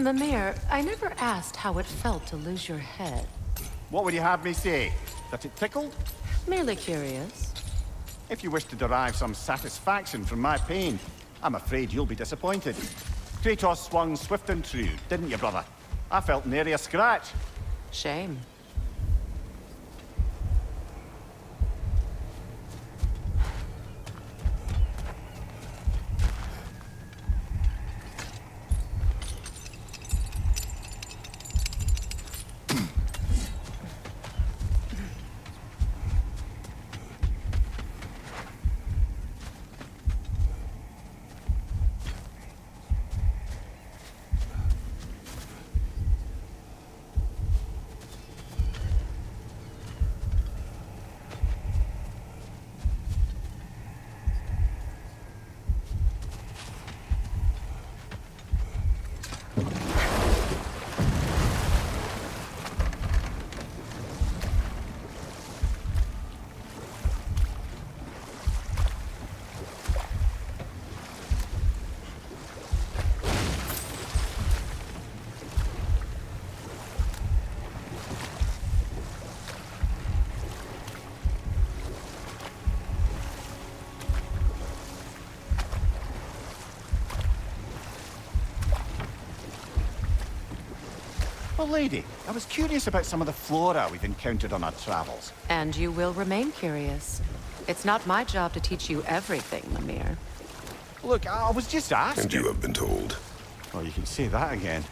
Mimir, I never asked how it felt to lose your head. What would you have me say? That it tickled? Merely curious. If you wish to derive some satisfaction from my pain, I'm afraid you'll be disappointed. Kratos swung swift and true, didn't you, brother? I felt nary a scratch. Shame. Well, lady, I was curious about some of the flora we've encountered on our travels. And you will remain curious. It's not my job to teach you everything, Mimir. Look, I was just asking. And you have been told. Oh, you can say that again.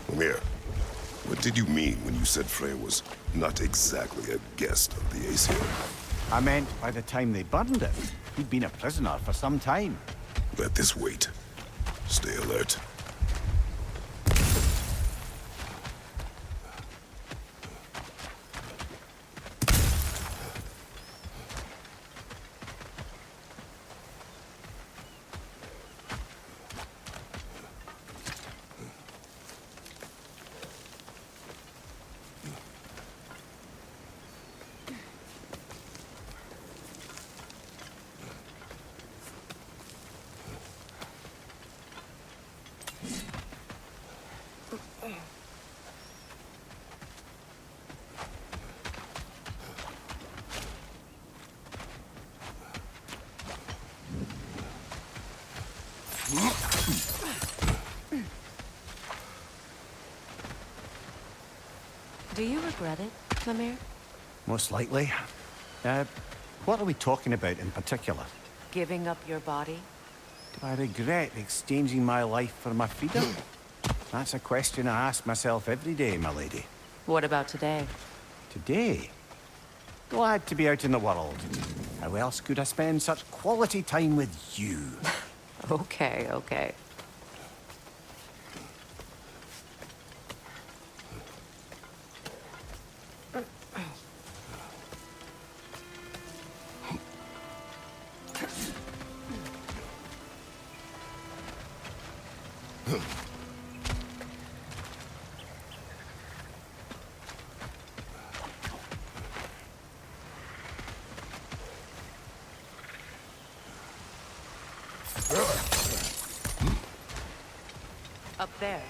Mimir, what did you mean when you said Freya was not exactly a guest of the Aesir? I meant by the time they burned him, he'd been a prisoner for some time. Let this wait. Stay alert. Do you regret it, Mimir? Most likely. What are we talking about in particular? Giving up your body? Do I regret exchanging my life for my freedom? That's a question I ask myself every day, my lady. What about today? Today? Glad to be out in the world. How else could I spend such quality time with you? Okay, okay. Up there.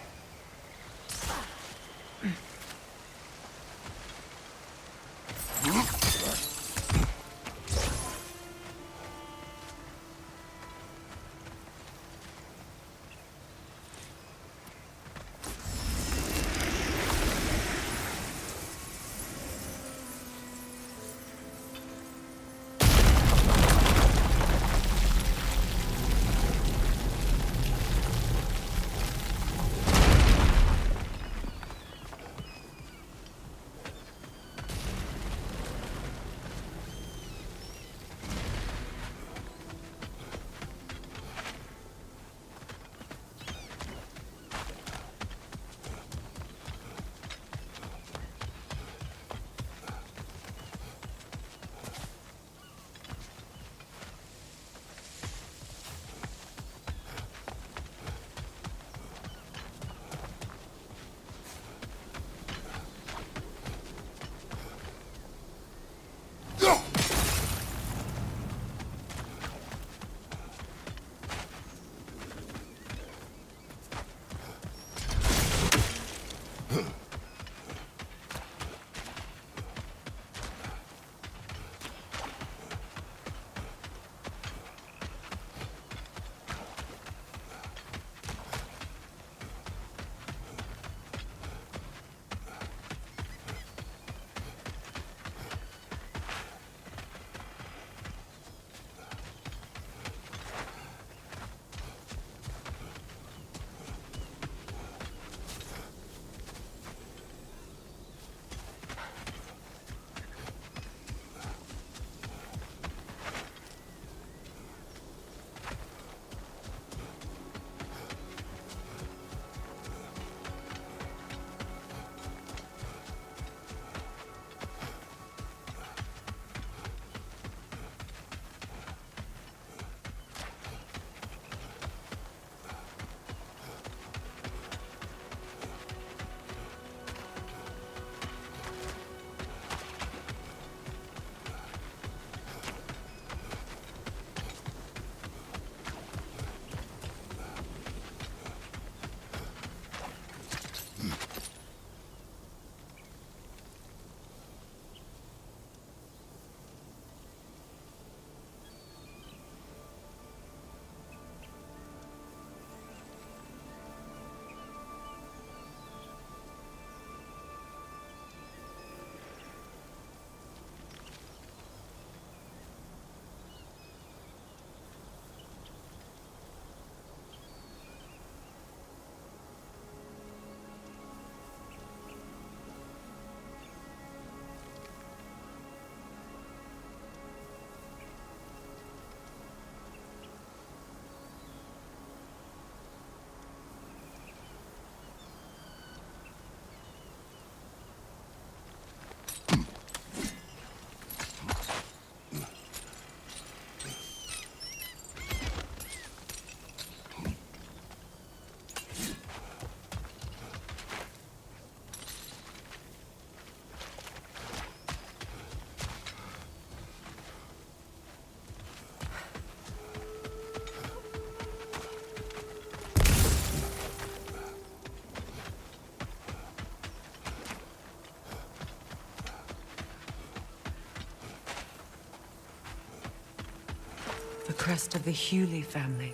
crest of the Hewley family.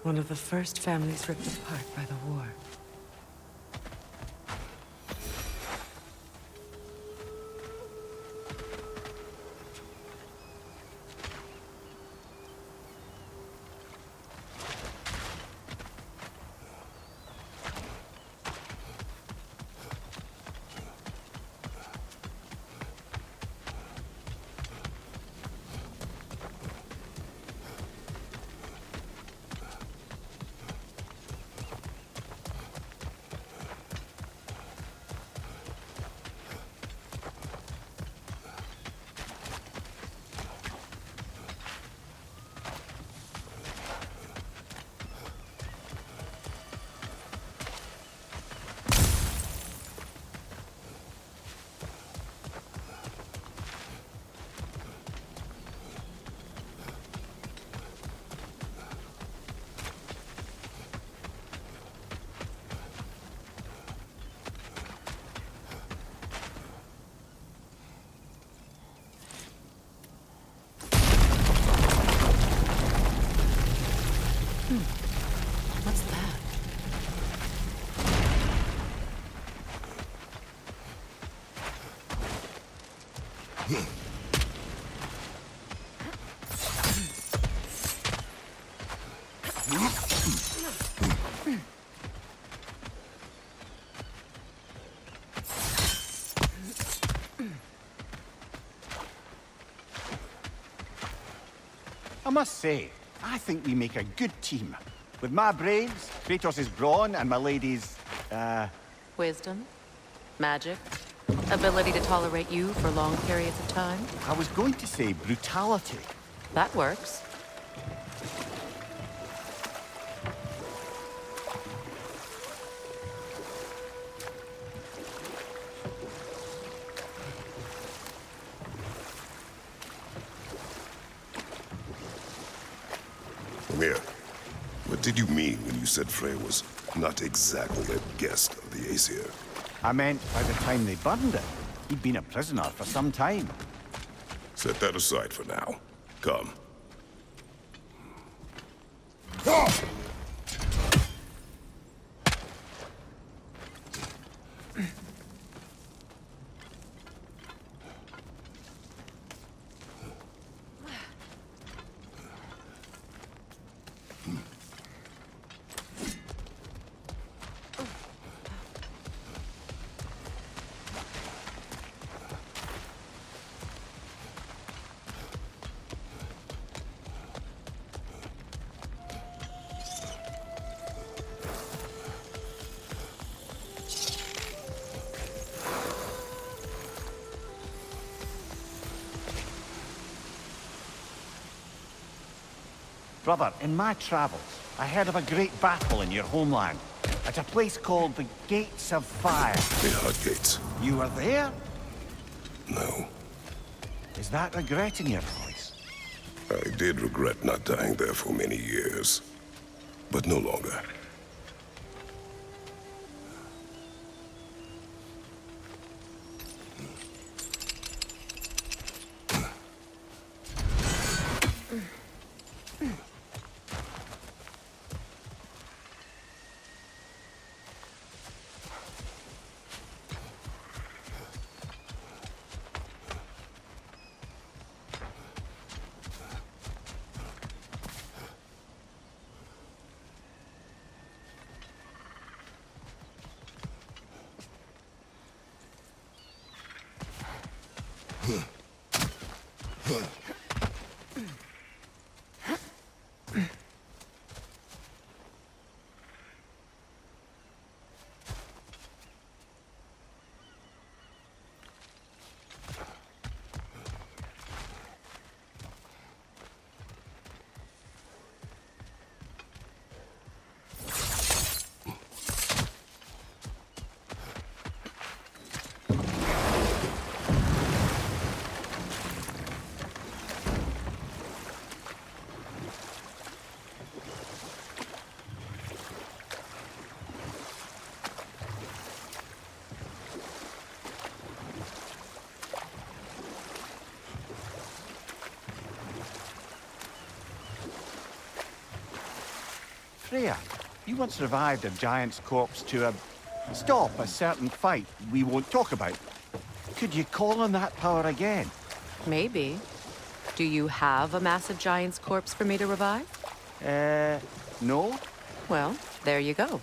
One of the first families ripped apart by the war. What's that? I must say, I think we make a good team. With my brains, Kratos' brawn, and my lady's, Wisdom? Magic? Ability to tolerate you for long periods of time? I was going to say brutality. That works. Mira, what did you mean when you said Freya was not exactly a guest of the Aesir? I meant by the time they burned it, he'd been a prisoner for some time. Set that aside for now. Come. Brother, in my travels, I heard of a great battle in your homeland, at a place called the Gates of Fire. The Hut Gates. You were there? No. Is that regret in your voice? I did regret not dying there for many years. But no longer. Freya, you once revived a giant's corpse to stop a certain fight we won't talk about. Could you call on that power again? Maybe. Do you have a massive giant's corpse for me to revive? No? Well, there you go.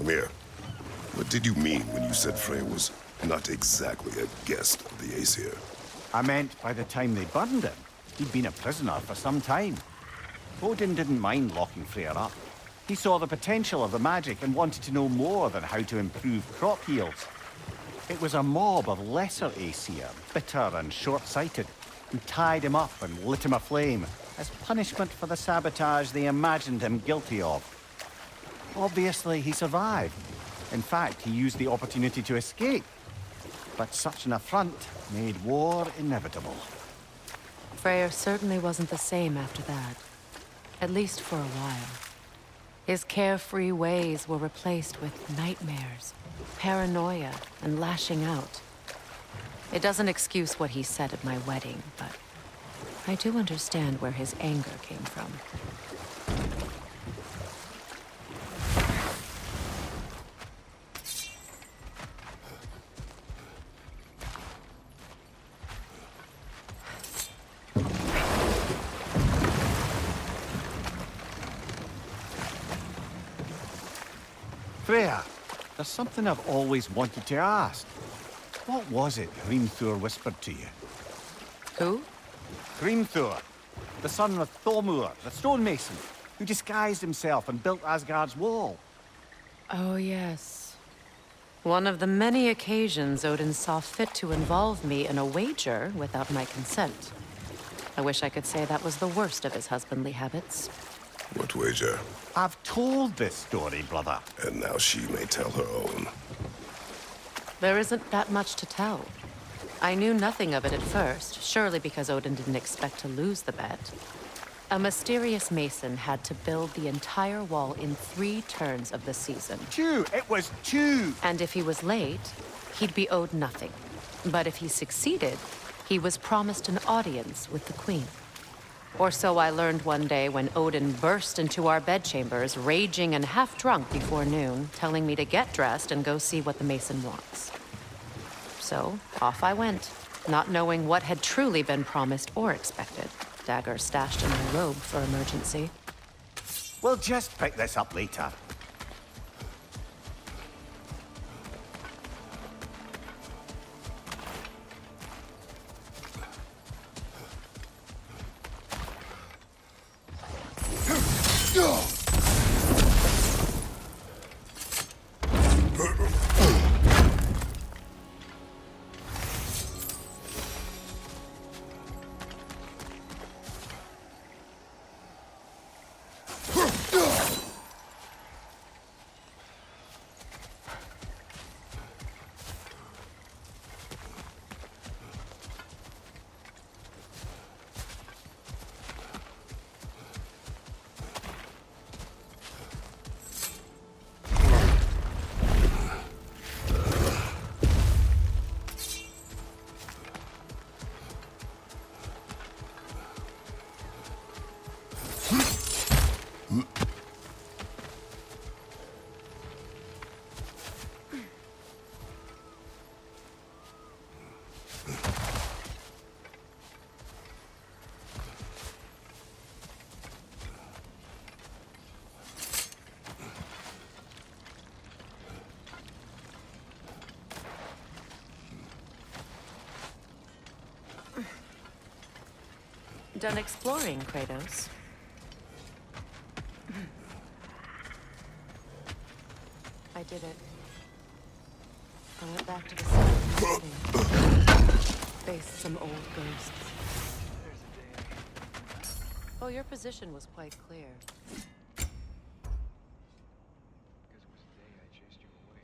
Lemire, what did you mean when you said Freya was not exactly a guest of the Aesir? I meant by the time they burned him, he'd been a prisoner for some time. Odin didn't mind locking Freya up. He saw the potential of the magic and wanted to know more than how to improve crop yields. It was a mob of lesser Aesir, bitter and short-sighted, who tied him up and lit him aflame as punishment for the sabotage they imagined him guilty of. Obviously, he survived. In fact, he used the opportunity to escape. But such an affront made war inevitable. Freyr certainly wasn't the same after that. At least for a while. His carefree ways were replaced with nightmares, paranoia, and lashing out. It doesn't excuse what he said at my wedding, but I do understand where his anger came from. Freya, there's something I've always wanted to ask. What was it Hrimthur whispered to you? Who? Hrimthur, the son of Thormur, the stonemason, who disguised himself and built Asgard's wall. Oh, yes. One of the many occasions Odin saw fit to involve me in a wager without my consent. I wish I could say that was the worst of his husbandly habits. What wager? I've told this story, brother. And now she may tell her own. There isn't that much to tell. I knew nothing of it at first, surely because Odin didn't expect to lose the bet. A mysterious mason had to build the entire wall in 3 turns of the season. 2! It was 2! And if he was late, he'd be owed nothing. But if he succeeded, he was promised an audience with the queen. Or so I learned one day when Odin burst into our bedchambers, raging and half drunk before noon, telling me to get dressed and go see what the mason wants. So, off I went, not knowing what had truly been promised or expected. Dagger stashed in my robe for emergency. We'll just pick this up later. done exploring, Kratos. I did it. I went back to the site and faced some old ghosts. Oh, your position was quite clear. Because it was the day I chased you away.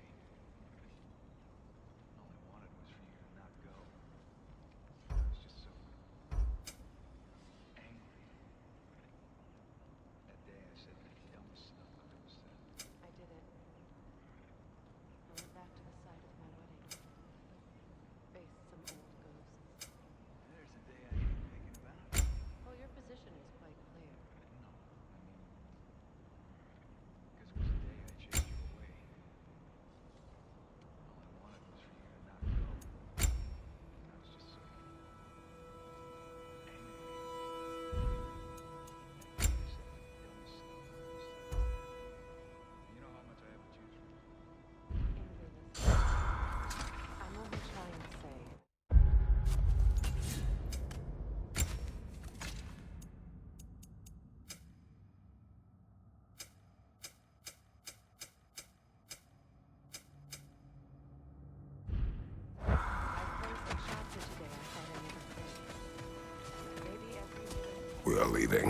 All I wanted was for you to not go. I was just so angry. That day I said the dumbest stuff I've ever said. I did it. I went back to the site of my wedding. Faced some old ghosts. There's a day I didn't make it back. Oh, your position was quite clear. No, I mean, because it was the day I chased you away. All I wanted was for you to not go. I was just so angry. That day I said the dumbest stuff I've ever said. You know how much I have to choose from? Angry, listen. I'm only trying to say. I closed the chapter today I thought I never could. Maybe every minute. We are leaving.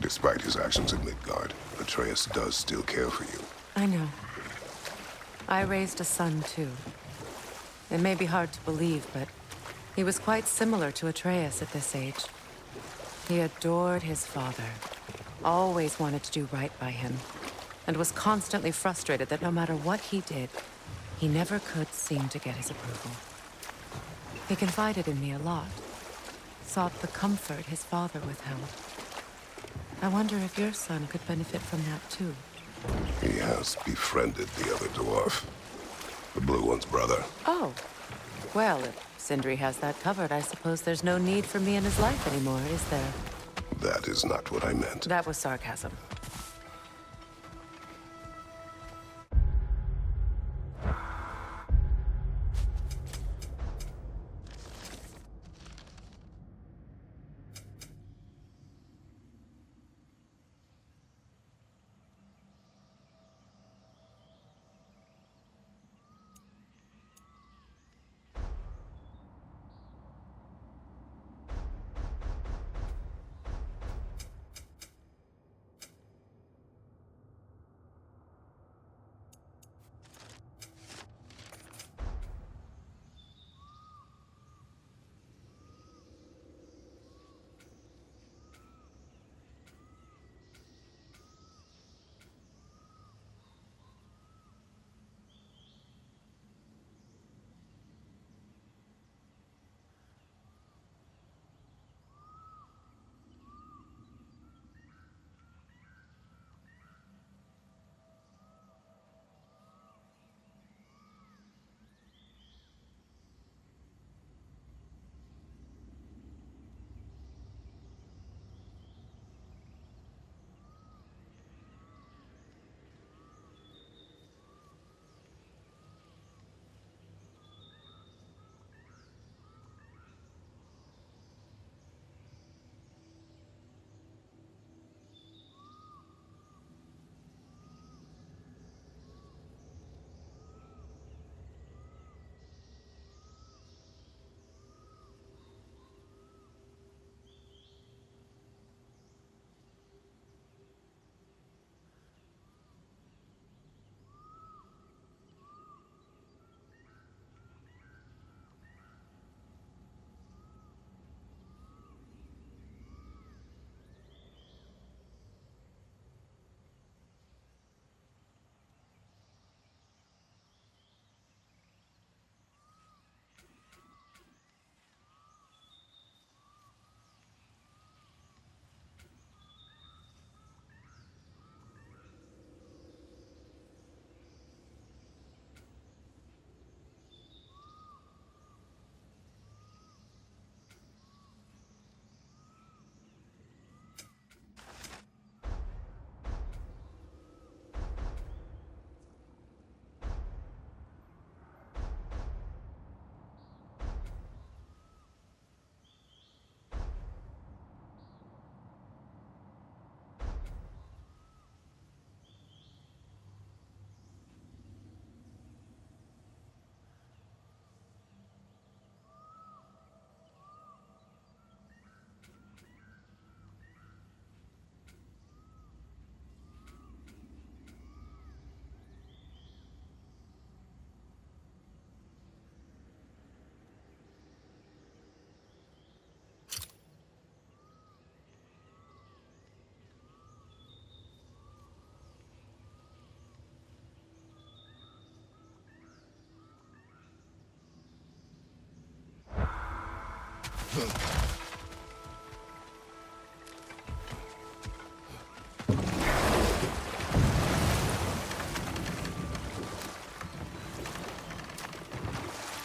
Despite his actions in Midgard, Atreus does still care for you. I know. I raised a son, too. It may be hard to believe, but he was quite similar to Atreus at this age. He adored his father, always wanted to do right by him, and was constantly frustrated that no matter what he did, he never could seem to get his approval. He confided in me a lot, sought the comfort his father withheld. I wonder if your son could benefit from that, too. He has befriended the other dwarf. The Blue One's brother. Oh. Well, if Sindri has that covered, I suppose there's no need for me in his life anymore, is there? That is not what I meant. That was sarcasm.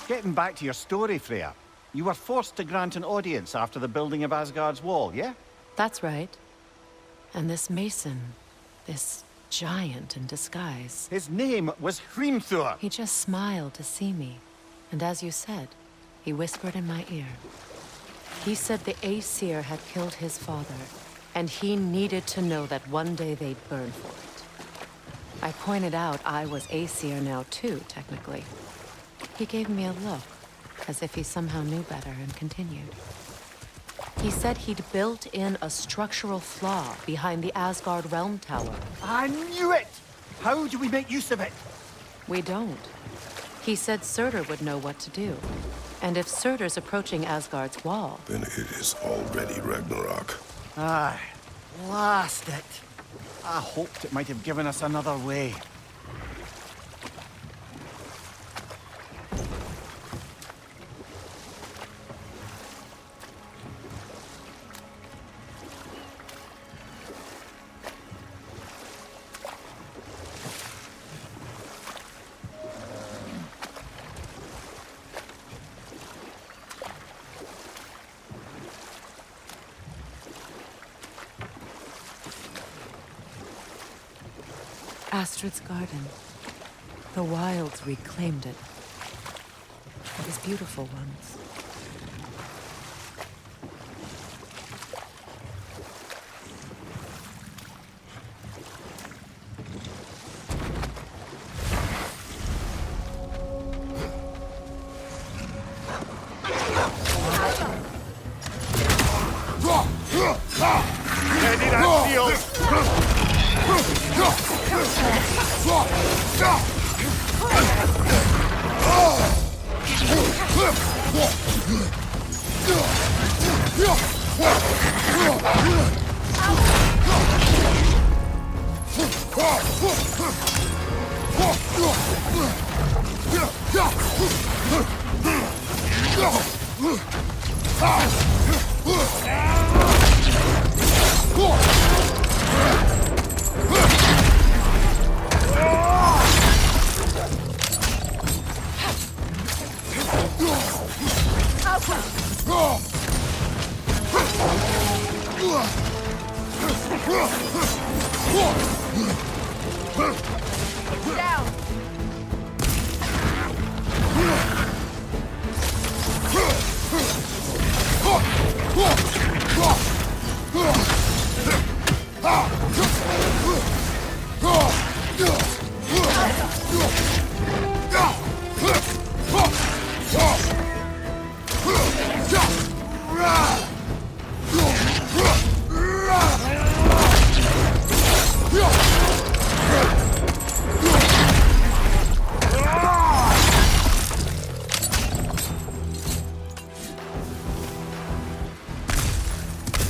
Getting back to your story, Freya. You were forced to grant an audience after the building of Asgard's wall, yeah? That's right. And this mason, this giant in disguise, His name was Hrimthur. he just smiled to see me. And as you said, he whispered in my ear. He said the Aesir had killed his father, and he needed to know that one day they'd burn for it. I pointed out I was Aesir now too, technically. He gave me a look, as if he somehow knew better, and continued. He said he'd built in a structural flaw behind the Asgard Realm Tower. I knew it! How do we make use of it? We don't. He said Surtur would know what to do. And if Surtur's approaching Asgard's wall... Then it is already Ragnarok. Aye, blast it. I hoped it might have given us another way. Astrid's garden. The wilds reclaimed it. It was beautiful once. Ready that shield!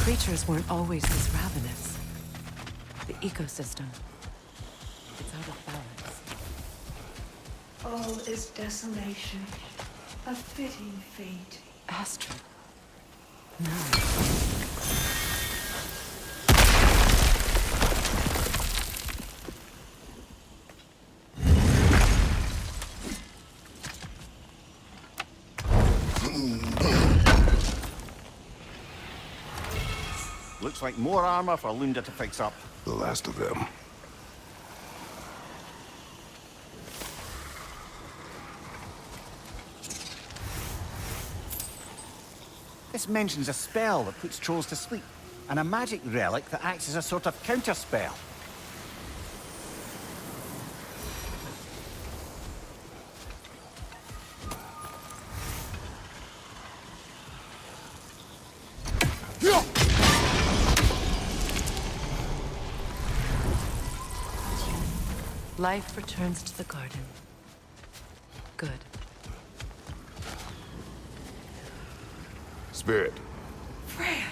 Creatures weren't always this ravenous. The ecosystem. It's out of balance. All is desolation, a fitting fate. Astrid. No. Looks like more armor for Lunda to fix up. The last of them. This mentions a spell that puts trolls to sleep, and a magic relic that acts as a sort of counterspell. Life returns to the garden. Good. Spirit. Freya,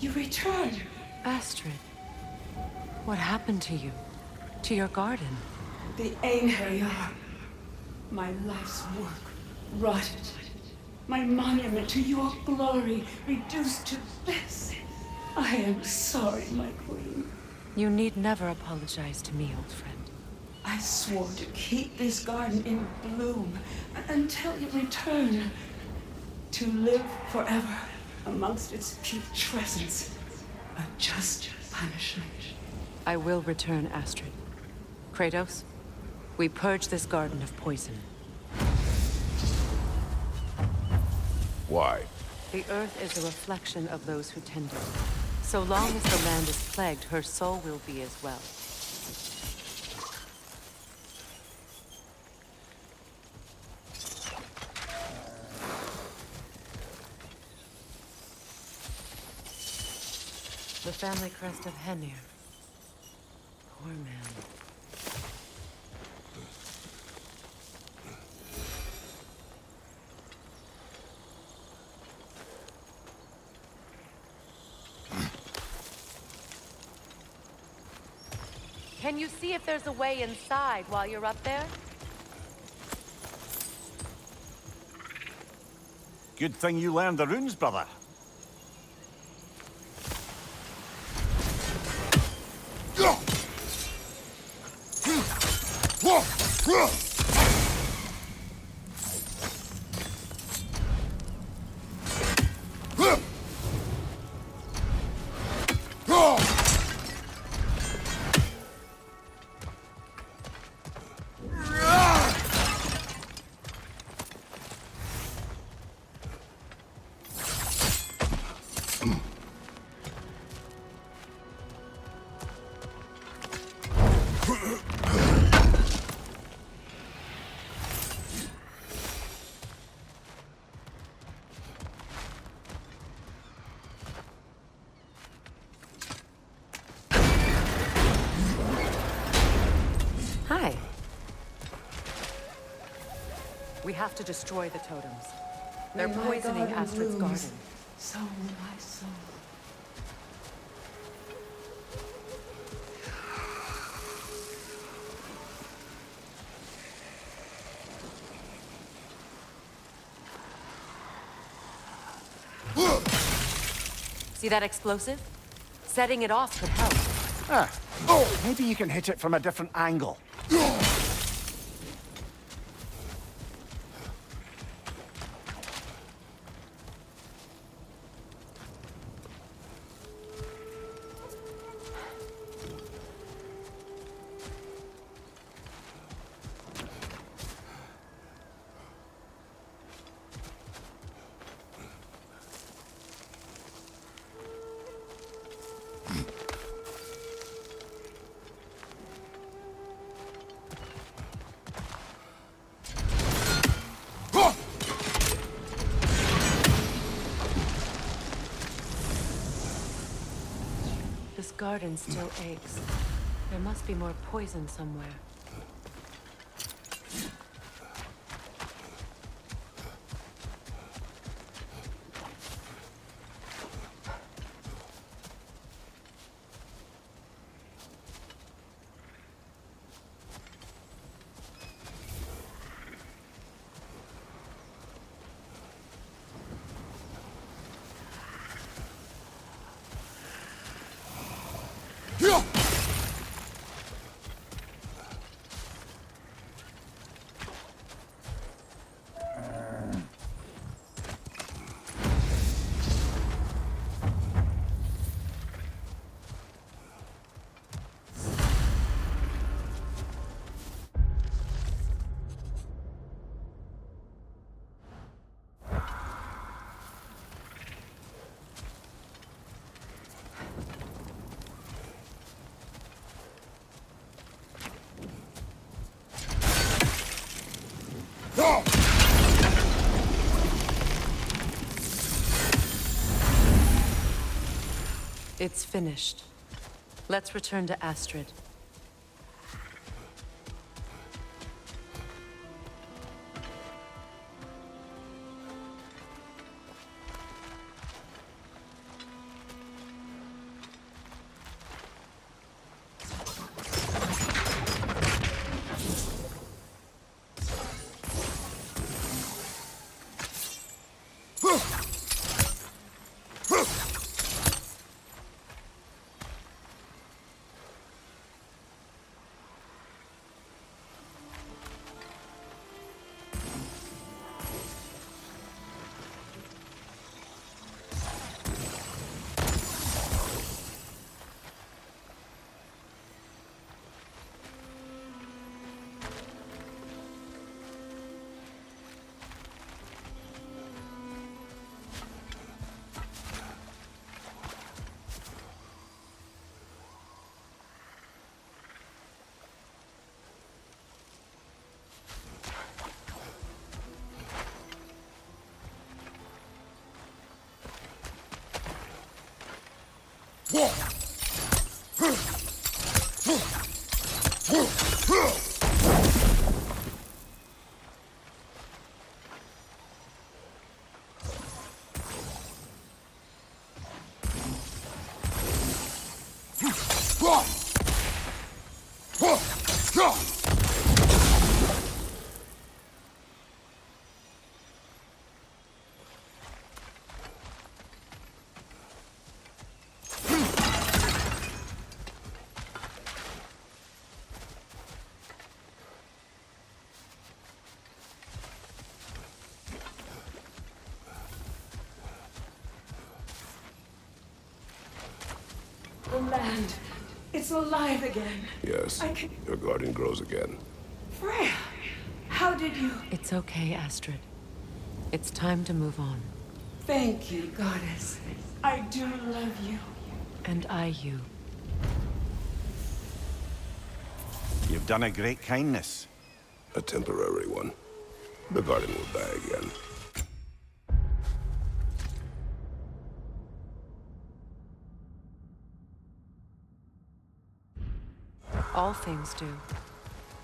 you returned. Astrid. What happened to you? To your garden? The Einherjar. My life's work rotted. my monument to your glory reduced to this. I am sorry, my queen. You need never apologize to me, old friend. I swore to keep this garden in bloom until you return. To live forever amongst its putrescence. A just punishment. I will return, Astrid. Kratos, we purge this garden of poison. Why? The earth is a reflection of those who tend it. So long as the land is plagued, her soul will be as well. The family crest of Henir. Poor man. Can you see if there's a way inside while you're up there? Good thing you learned the runes, brother. Hi. We have to destroy the totems. They're When my poisoning garden Astrid's blooms, garden. So will my soul. See that explosive? Setting it off could help. Maybe you can hit it from a different angle. This garden still aches. There must be more poison somewhere. It's finished. Let's return to Astrid. The land. It's alive again. Yes, your garden grows again. Freya, how did you... It's okay, Astrid. It's time to move on. Thank you, goddess. I do love you. And I you. You've done a great kindness. A temporary one. The garden will die again. All things do.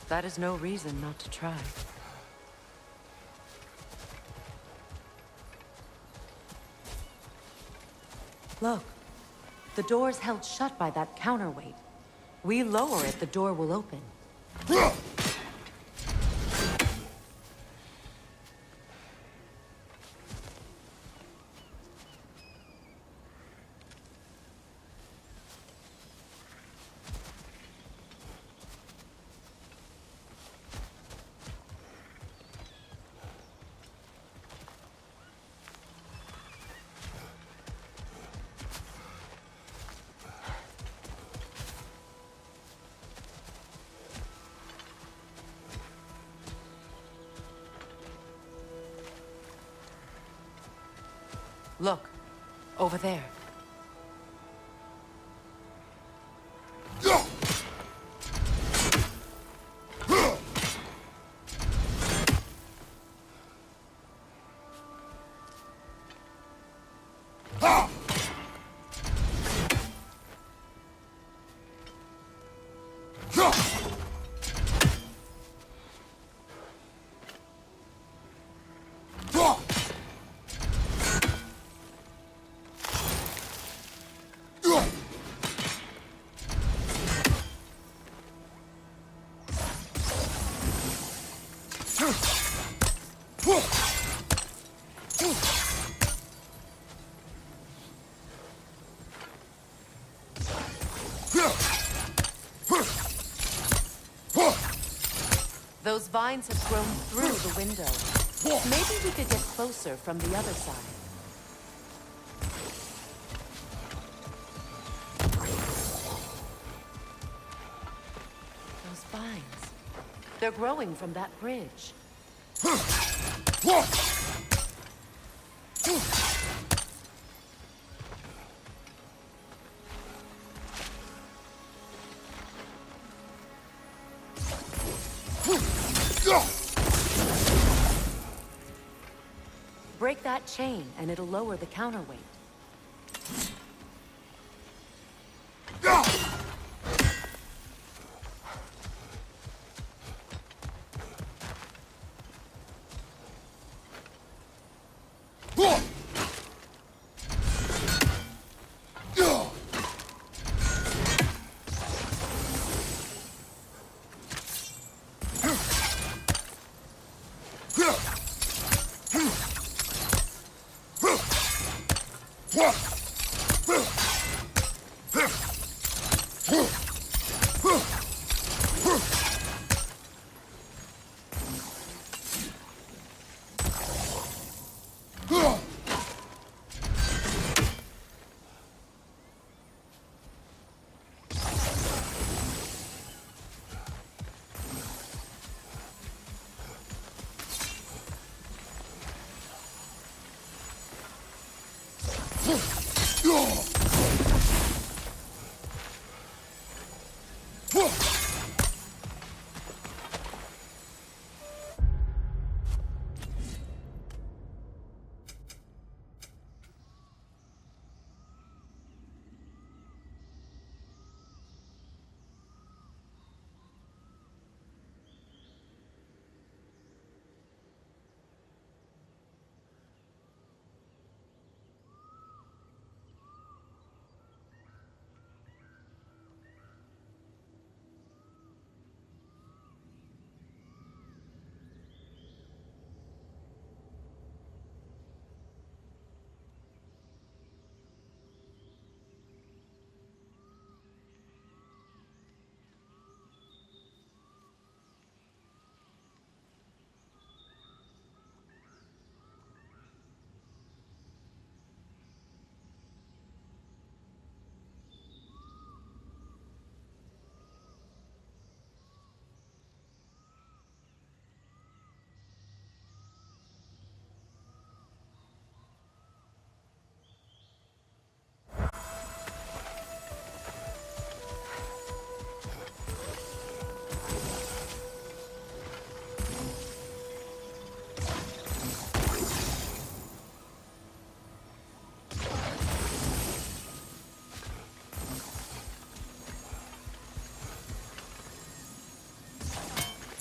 That is no reason not to try. Look. The door's held shut by that counterweight. We lower it, the door will open. Look, over there. Those vines have grown through the window. Maybe we could get closer from the other side. Those vines. They're growing from that bridge. Break that chain, and it'll lower the counterweight.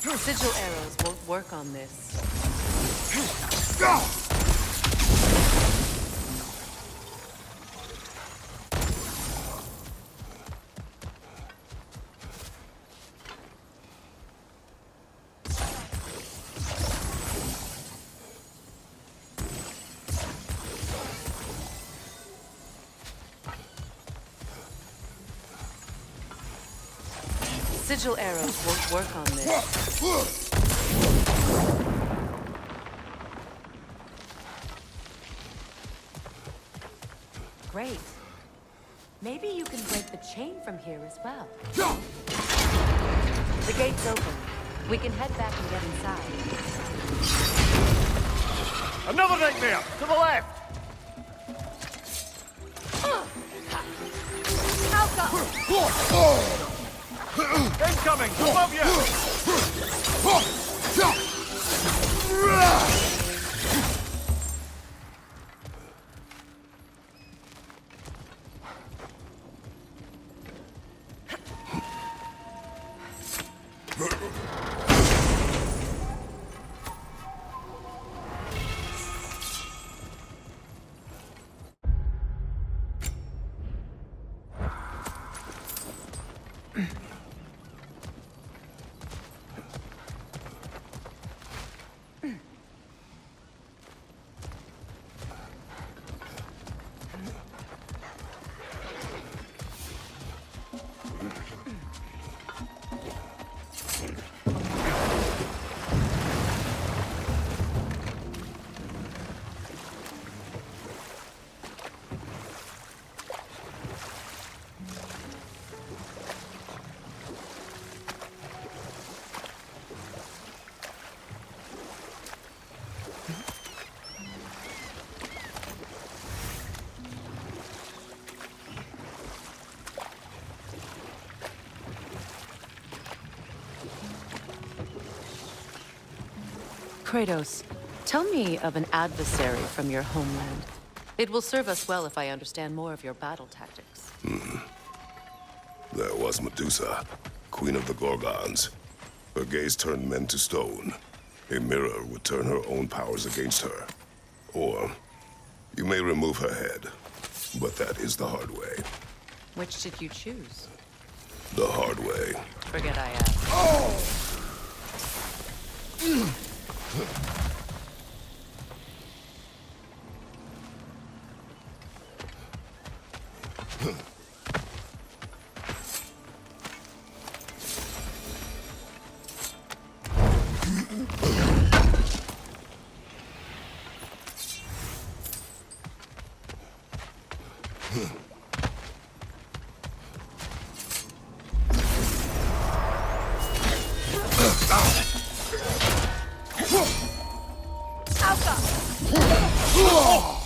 Sigil arrows won't work on this. Sigil arrows won't work on this. Great. Maybe you can break the chain from here as well. The gate's open. We can head back and get inside. Another nightmare! To the left! Incoming! Above you! Kratos, tell me of an adversary from your homeland. It will serve us well if I understand more of your battle tactics. There was Medusa, queen of the Gorgons. Her gaze turned men to stone. A mirror would turn her own powers against her. Or, you may remove her head, but that is the hard way. Which did you choose? The hard way. Forget I asked.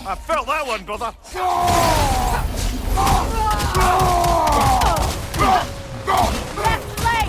I felt that one, brother! Left leg!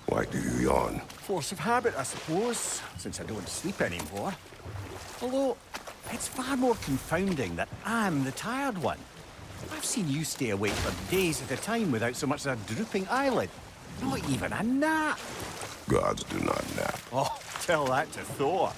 Why do you yawn? Force of habit, I suppose, since I don't sleep anymore. Although, it's far more confounding that I'm the tired one. I've seen you stay awake for days at a time without so much as a drooping eyelid. Not even a nap. Gods do not nap. Oh, tell that to Thor.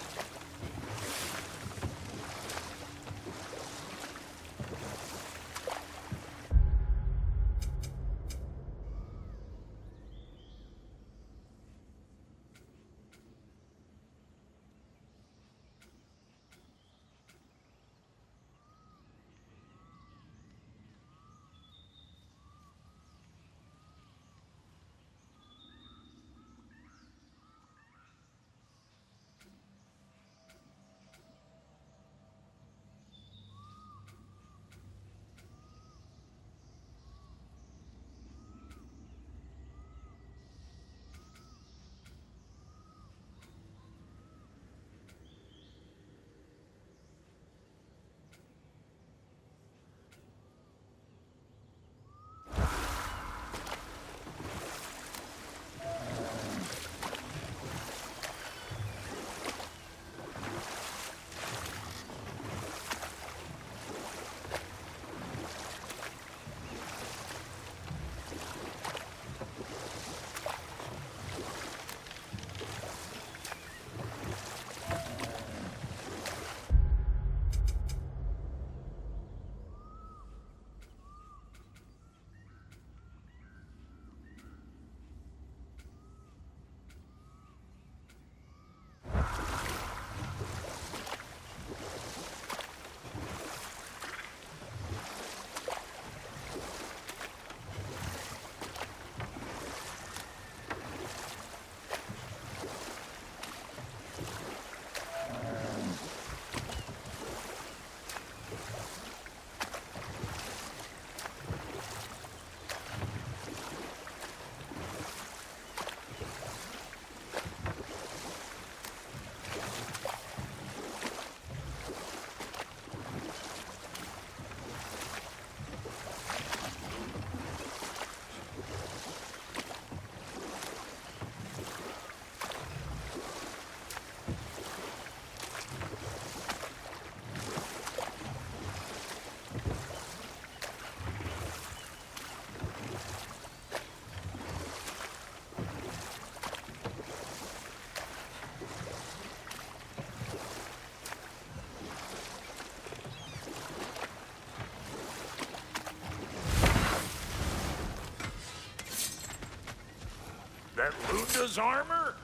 That Lunda's armor?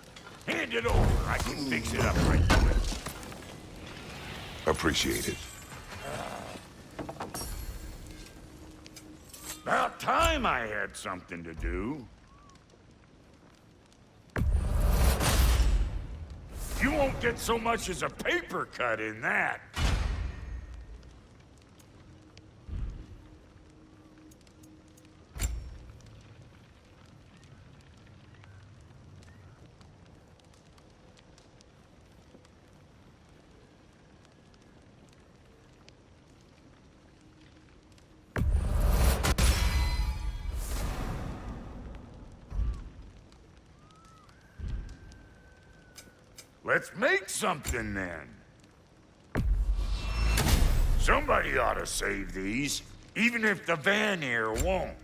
Hand it over. I can fix it up right quick. Appreciate it. About time I had something to do. You won't get so much as a paper cut in that. Let's make something then. Somebody ought to save these, even if the Vanir won't.